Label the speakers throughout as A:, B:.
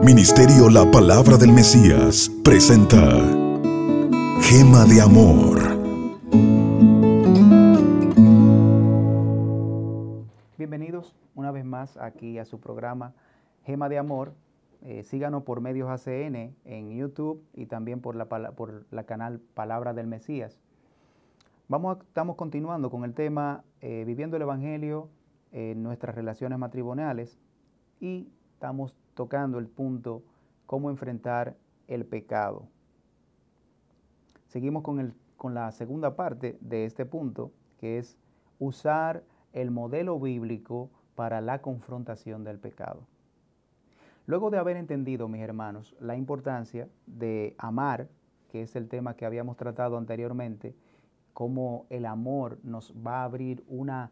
A: Ministerio La Palabra del Mesías presenta Gema de Amor.
B: Bienvenidos una vez más aquí a su programa Gema de Amor. Síganos por Medios ACN en YouTube y también por la canal Palabra del Mesías. Estamos continuando con el tema Viviendo el Evangelio en nuestras relaciones matrimoniales y estamos tocando el punto cómo enfrentar el pecado. Seguimos con la segunda parte de este punto, que es usar el modelo bíblico para la confrontación del pecado. Luego de haber entendido, mis hermanos, la importancia de amar, que es el tema que habíamos tratado anteriormente, cómo el amor nos va a abrir una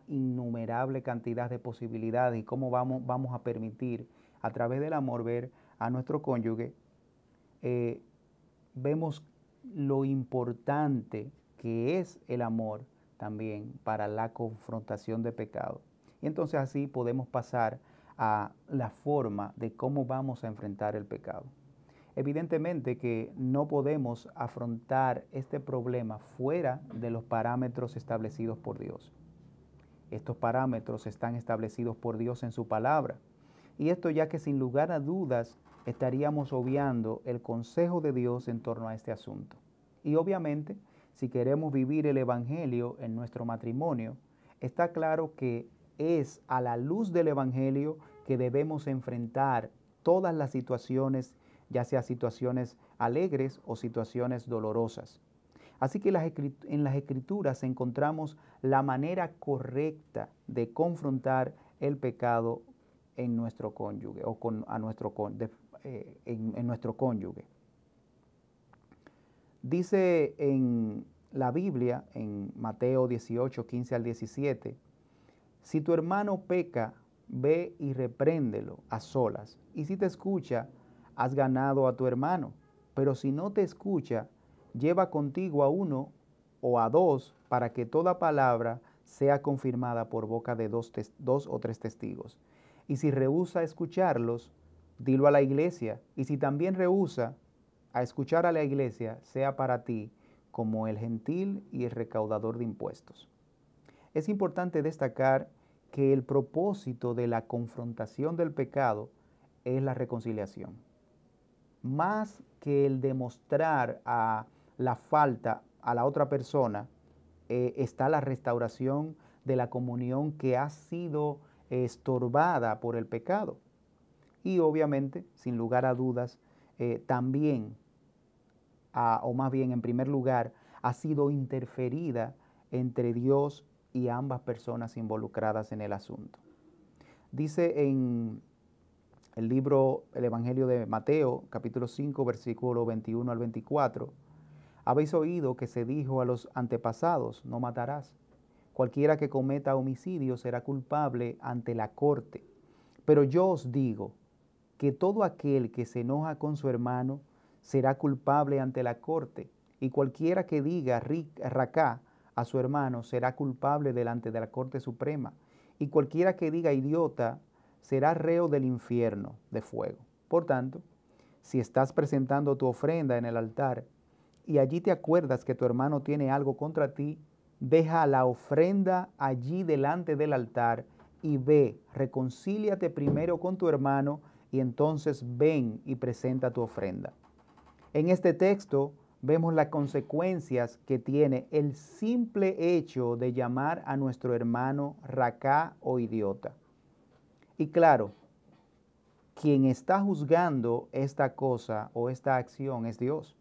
B: innumerable cantidad de posibilidades y cómo vamos a permitir a través del amor ver a nuestro cónyuge, vemos lo importante que es el amor también para la confrontación de pecado. Y entonces así podemos pasar a la forma de cómo vamos a enfrentar el pecado. Evidentemente que no podemos afrontar este problema fuera de los parámetros establecidos por Dios. Estos parámetros están establecidos por Dios en su palabra. Y esto ya que sin lugar a dudas estaríamos obviando el consejo de Dios en torno a este asunto. Y obviamente, si queremos vivir el Evangelio en nuestro matrimonio, está claro que es a la luz del Evangelio que debemos enfrentar todas las situaciones, ya sea situaciones alegres o situaciones dolorosas. Así que en las Escrituras encontramos la manera correcta de confrontar el pecado en nuestro cónyuge o en nuestro cónyuge. Dice en la Biblia, en Mateo 18, 15 al 17, si tu hermano peca, ve y repréndelo a solas. Y si te escucha, has ganado a tu hermano. Pero si no te escucha, lleva contigo a uno o a dos para que toda palabra sea confirmada por boca de dos o tres testigos. Y si rehúsa escucharlos, dilo a la iglesia. Y si también rehúsa a escuchar a la iglesia, sea para ti como el gentil y el recaudador de impuestos. Es importante destacar que el propósito de la confrontación del pecado es la reconciliación. Más que el demostrar a la falta a la otra persona, está la restauración de la comunión que ha sido estorbada por el pecado. Y obviamente, sin lugar a dudas, también, o más bien en primer lugar, ha sido interferida entre Dios y ambas personas involucradas en el asunto. Dice en el Evangelio de Mateo, capítulo 5, versículo 21 al 24, habéis oído que se dijo a los antepasados, no matarás. Cualquiera que cometa homicidio será culpable ante la corte. Pero yo os digo que todo aquel que se enoja con su hermano será culpable ante la corte. Y cualquiera que diga racá a su hermano será culpable delante de la Corte Suprema. Y cualquiera que diga idiota será reo del infierno de fuego. Por tanto, si estás presentando tu ofrenda en el altar y allí te acuerdas que tu hermano tiene algo contra ti, deja la ofrenda allí delante del altar y ve, reconcíliate primero con tu hermano y entonces ven y presenta tu ofrenda. En este texto vemos las consecuencias que tiene el simple hecho de llamar a nuestro hermano racá o idiota. Y claro, quien está juzgando esta cosa o esta acción es Dios.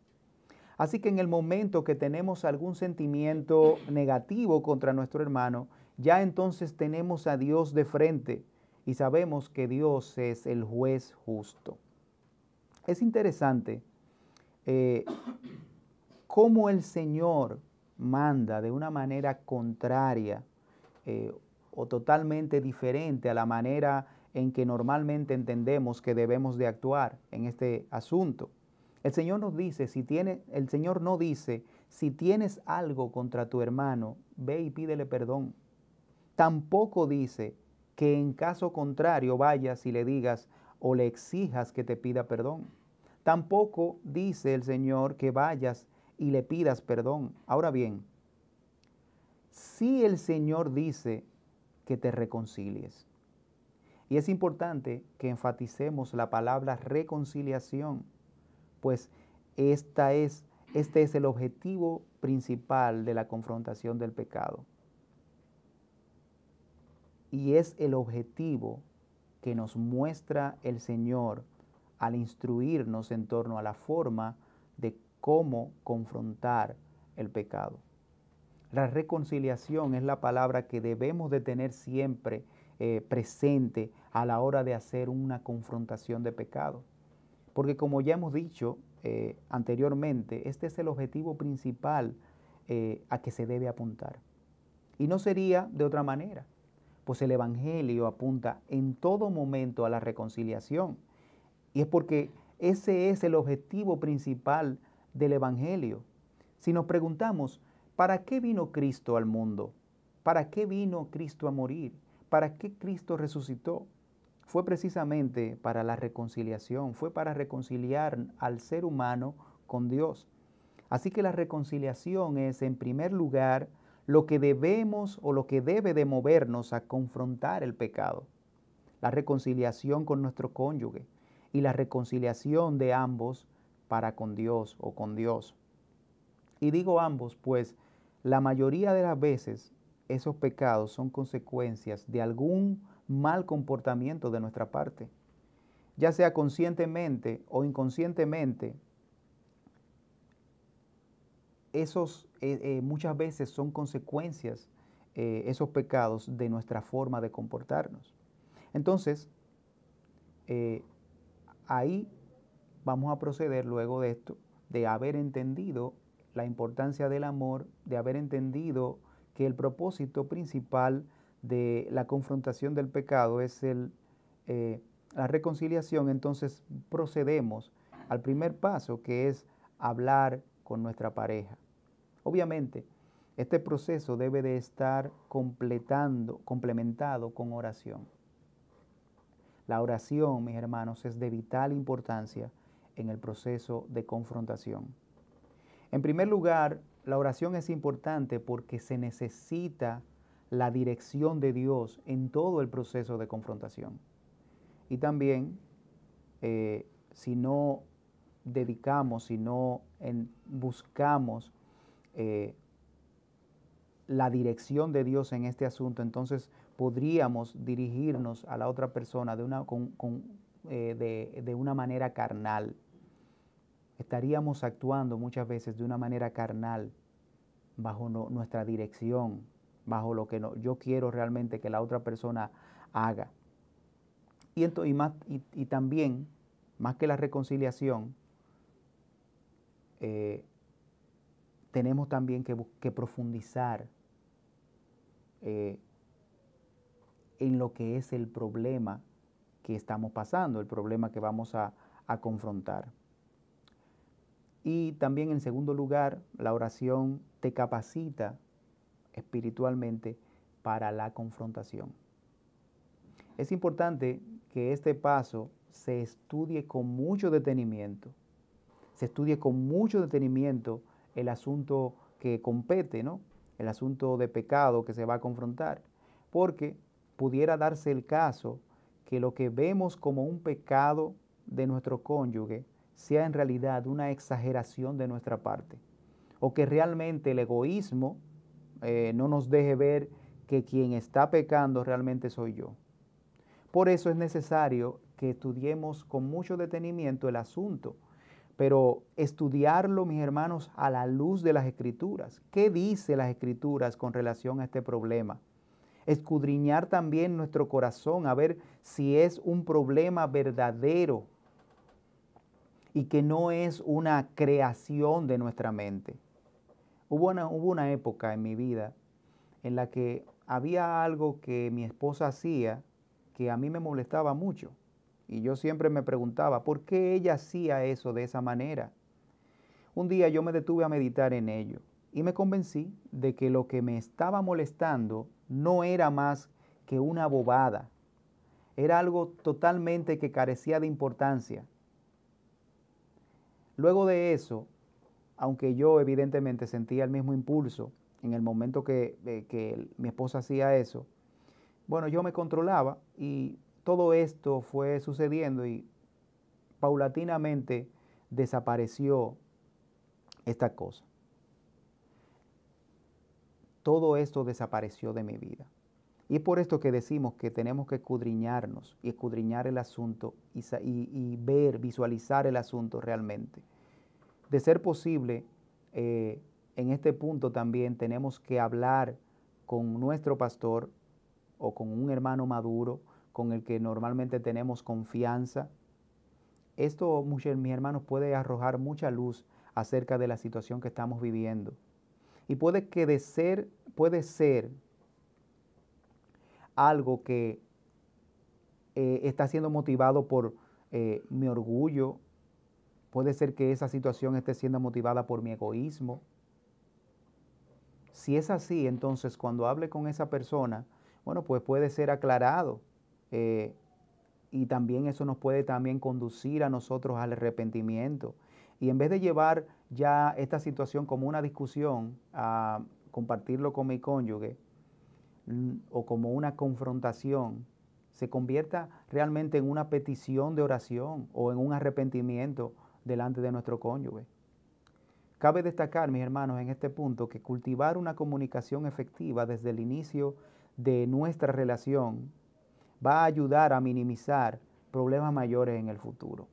B: Así que en el momento que tenemos algún sentimiento negativo contra nuestro hermano, ya entonces tenemos a Dios de frente y sabemos que Dios es el juez justo. Es interesante cómo el Señor manda de una manera contraria o totalmente diferente a la manera en que normalmente entendemos que debemos de actuar en este asunto. El Señor no dice, si tienes algo contra tu hermano, ve y pídele perdón. Tampoco dice que en caso contrario vayas y le digas, o le exijas que te pida perdón. Tampoco dice el Señor que vayas y le pidas perdón. Ahora bien, sí el Señor dice que te reconcilies. Y es importante que enfaticemos la palabra reconciliación, pues este es el objetivo principal de la confrontación del pecado. Y es el objetivo que nos muestra el Señor al instruirnos en torno a la forma de cómo confrontar el pecado. La reconciliación es la palabra que debemos de tener siempre presente a la hora de hacer una confrontación de pecado. Porque como ya hemos dicho anteriormente, este es el objetivo principal a que se debe apuntar. Y no sería de otra manera, pues el Evangelio apunta en todo momento a la reconciliación. Y es porque ese es el objetivo principal del Evangelio. Si nos preguntamos, ¿para qué vino Cristo al mundo? ¿Para qué vino Cristo a morir? ¿Para qué Cristo resucitó? Fue precisamente para la reconciliación, fue para reconciliar al ser humano con Dios. Así que la reconciliación es, en primer lugar, lo que debemos o lo que debe de movernos a confrontar el pecado. La reconciliación con nuestro cónyuge y la reconciliación de ambos para con Dios o con Dios. Y digo ambos, pues la mayoría de las veces esos pecados son consecuencias de algún mal comportamiento de nuestra parte, ya sea conscientemente o inconscientemente. Esos muchas veces son consecuencias, esos pecados, de nuestra forma de comportarnos. Entonces, ahí vamos a proceder luego de esto, de haber entendido la importancia del amor, de haber entendido que el propósito principal de la confrontación del pecado es la reconciliación. Entonces procedemos al primer paso, que es hablar con nuestra pareja. Obviamente, este proceso debe de estar complementado con oración. La oración, mis hermanos, es de vital importancia en el proceso de confrontación. En primer lugar, la oración es importante porque se necesita la dirección de Dios en todo el proceso de confrontación. Y también, si no dedicamos, si no buscamos la dirección de Dios en este asunto, entonces podríamos dirigirnos a la otra persona de una manera carnal. Estaríamos actuando muchas veces de una manera carnal, bajo nuestra dirección, bajo lo que yo quiero realmente que la otra persona haga. Y también, más que la reconciliación, tenemos también que profundizar en lo que es el problema que estamos pasando, el problema que vamos a confrontar. Y también, en segundo lugar, la oración te capacita espiritualmente para la confrontación. Es importante que este paso se estudie con mucho detenimiento. Se estudie con mucho detenimiento el asunto que compete, ¿no? El asunto de pecado que se va a confrontar. Porque pudiera darse el caso que lo que vemos como un pecado de nuestro cónyuge sea en realidad una exageración de nuestra parte, o que realmente el egoísmo no nos deje ver que quien está pecando realmente soy yo. Por eso es necesario que estudiemos con mucho detenimiento el asunto, pero estudiarlo, mis hermanos, a la luz de las Escrituras. ¿Qué dice las Escrituras con relación a este problema? Escudriñar también nuestro corazón a ver si es un problema verdadero y que no es una creación de nuestra mente. Hubo una época en mi vida en la que había algo que mi esposa hacía que a mí me molestaba mucho. Y yo siempre me preguntaba, ¿por qué ella hacía eso de esa manera? Un día yo me detuve a meditar en ello y me convencí de que lo que me estaba molestando no era más que una bobada. Era algo totalmente que carecía de importancia. Luego de eso, aunque yo evidentemente sentía el mismo impulso en el momento que mi esposa hacía eso, bueno, yo me controlaba y todo esto fue sucediendo y paulatinamente desapareció esta cosa. Todo esto desapareció de mi vida. Y es por esto que decimos que tenemos que escudriñarnos y escudriñar el asunto y ver, visualizar el asunto realmente. De ser posible, en este punto también tenemos que hablar con nuestro pastor o con un hermano maduro con el que normalmente tenemos confianza. Esto, mis hermanos, puede arrojar mucha luz acerca de la situación que estamos viviendo. Y puede ser algo que está siendo motivado por mi orgullo. Puede ser que esa situación esté siendo motivada por mi egoísmo. Si es así, entonces cuando hable con esa persona, bueno, pues puede ser aclarado. Y también eso nos puede también conducir a nosotros al arrepentimiento. Y en vez de llevar ya esta situación como una discusión, a compartirlo con mi cónyuge, o como una confrontación, se convierta realmente en una petición de oración o en un arrepentimiento delante de nuestro cónyuge. Cabe destacar, mis hermanos, en este punto que cultivar una comunicación efectiva desde el inicio de nuestra relación va a ayudar a minimizar problemas mayores en el futuro.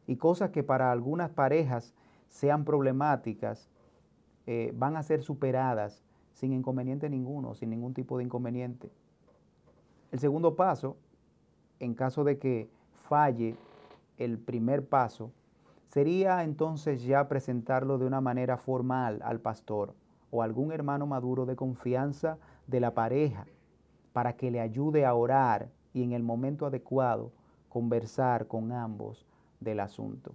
B: Y cosas que para algunas parejas sean problemáticas, van a ser superadas sin inconveniente ninguno, sin ningún tipo de inconveniente. El segundo paso, en caso de que falle el primer paso, sería entonces ya presentarlo de una manera formal al pastor o algún hermano maduro de confianza de la pareja para que le ayude a orar y en el momento adecuado conversar con ambos del asunto.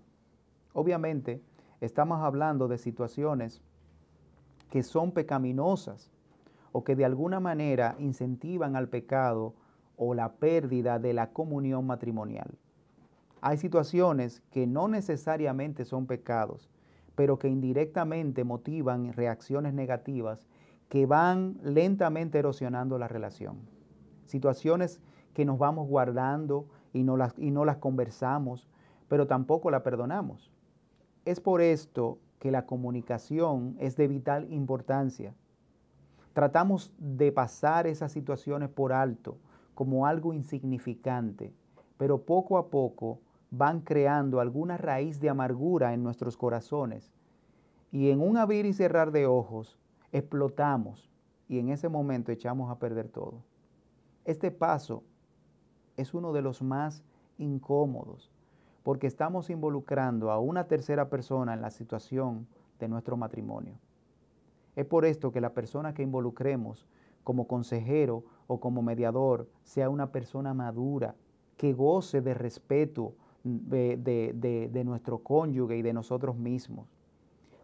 B: Obviamente, estamos hablando de situaciones que son pecaminosas o que de alguna manera incentivan al pecado o la pérdida de la comunión matrimonial. Hay situaciones que no necesariamente son pecados, pero que indirectamente motivan reacciones negativas que van lentamente erosionando la relación. Situaciones que nos vamos guardando y no las conversamos, pero tampoco la perdonamos. Es por esto que la comunicación es de vital importancia. Tratamos de pasar esas situaciones por alto como algo insignificante, pero poco a poco van creando alguna raíz de amargura en nuestros corazones y en un abrir y cerrar de ojos explotamos y en ese momento echamos a perder todo. Este paso es uno de los más incómodos porque estamos involucrando a una tercera persona en la situación de nuestro matrimonio. Es por esto que la persona que involucremos como consejero o como mediador sea una persona madura, que goce de respeto de nuestro cónyuge y de nosotros mismos.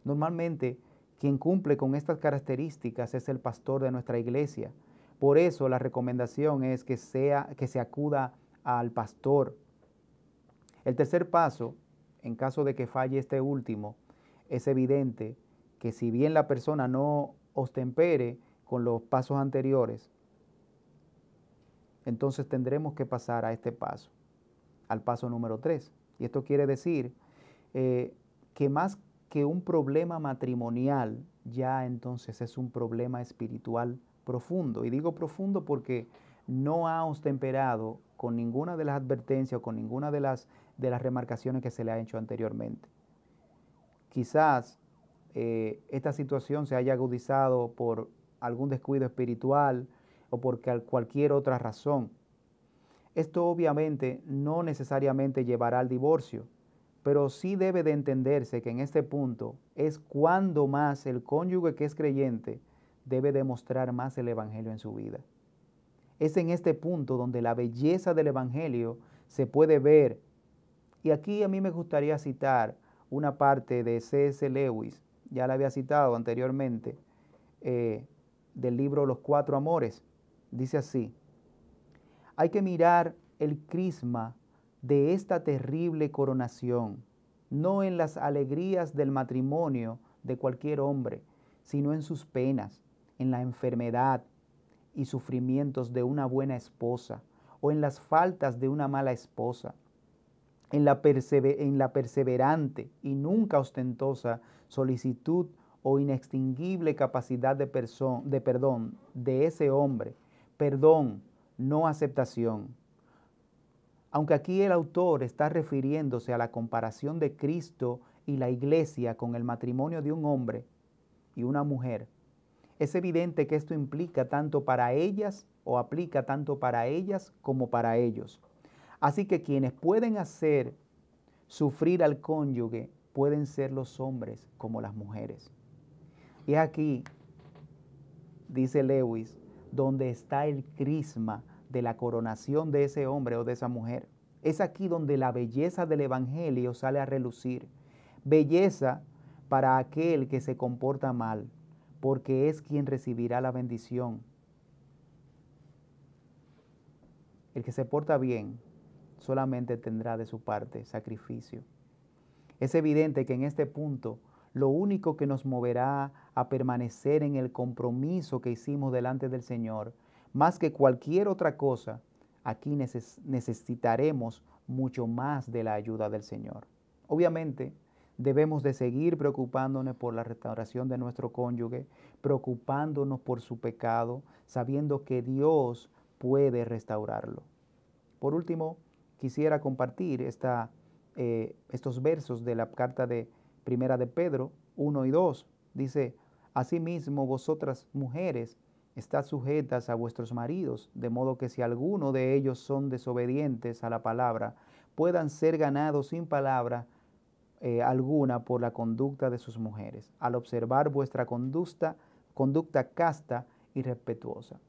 B: Normalmente, quien cumple con estas características es el pastor de nuestra iglesia. Por eso la recomendación es que se acuda al pastor. El tercer paso, en caso de que falle este último, es evidente que si bien la persona no ostempere con los pasos anteriores, entonces tendremos que pasar a este paso, al paso número 3. Y esto quiere decir que más que un problema matrimonial, ya entonces es un problema espiritual profundo. Y digo profundo porque no ha ostemperado con ninguna de las advertencias o con ninguna de las remarcaciones que se le ha hecho anteriormente. Quizás esta situación se haya agudizado por algún descuido espiritual o por cualquier otra razón. Esto obviamente no necesariamente llevará al divorcio, pero sí debe de entenderse que en este punto es cuando más el cónyuge que es creyente debe demostrar más el Evangelio en su vida. Es en este punto donde la belleza del Evangelio se puede ver. Y aquí a mí me gustaría citar una parte de C.S. Lewis, ya la había citado anteriormente, del libro Los Cuatro Amores. Dice así: hay que mirar el crisma de esta terrible coronación, no en las alegrías del matrimonio de cualquier hombre, sino en sus penas, en la enfermedad y sufrimientos de una buena esposa, o en las faltas de una mala esposa, en la perseverante y nunca ostentosa solicitud o inextinguible capacidad de perdón de ese hombre, perdón, no aceptación. Aunque aquí el autor está refiriéndose a la comparación de Cristo y la iglesia con el matrimonio de un hombre y una mujer, es evidente que esto implica tanto para ellas o aplica tanto para ellas como para ellos. Así que quienes pueden hacer sufrir al cónyuge pueden ser los hombres como las mujeres. Y aquí, dice Lewis, donde está el crisma de la coronación de ese hombre o de esa mujer. Es aquí donde la belleza del Evangelio sale a relucir. Belleza para aquel que se comporta mal, porque es quien recibirá la bendición. El que se porta bien solamente tendrá de su parte sacrificio. Es evidente que en este punto lo único que nos moverá a permanecer en el compromiso que hicimos delante del Señor, más que cualquier otra cosa, aquí necesitaremos mucho más de la ayuda del Señor. Obviamente, debemos de seguir preocupándonos por la restauración de nuestro cónyuge, preocupándonos por su pecado, sabiendo que Dios puede restaurarlo. Por último, quisiera compartir estos versos de la carta de Primera de Pedro 1 y 2. Dice, asimismo vosotras mujeres, estad sujetas a vuestros maridos, de modo que si alguno de ellos son desobedientes a la palabra, puedan ser ganados sin palabra alguna por la conducta de sus mujeres, al observar vuestra conducta casta y respetuosa.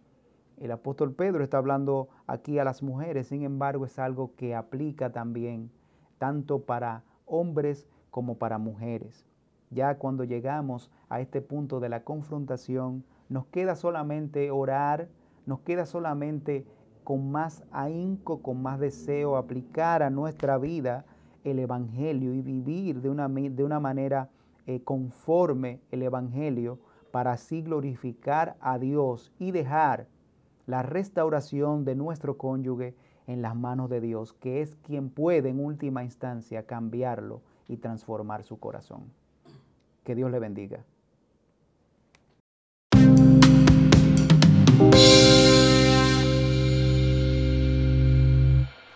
B: El apóstol Pedro está hablando aquí a las mujeres, sin embargo es algo que aplica también tanto para hombres como para mujeres. Ya cuando llegamos a este punto de la confrontación, nos queda solamente orar, nos queda solamente con más ahínco, con más deseo, aplicar a nuestra vida el Evangelio y vivir de una manera conforme el Evangelio para así glorificar a Dios y dejar la restauración de nuestro cónyuge en las manos de Dios, que es quien puede en última instancia cambiarlo y transformar su corazón. Que Dios le bendiga.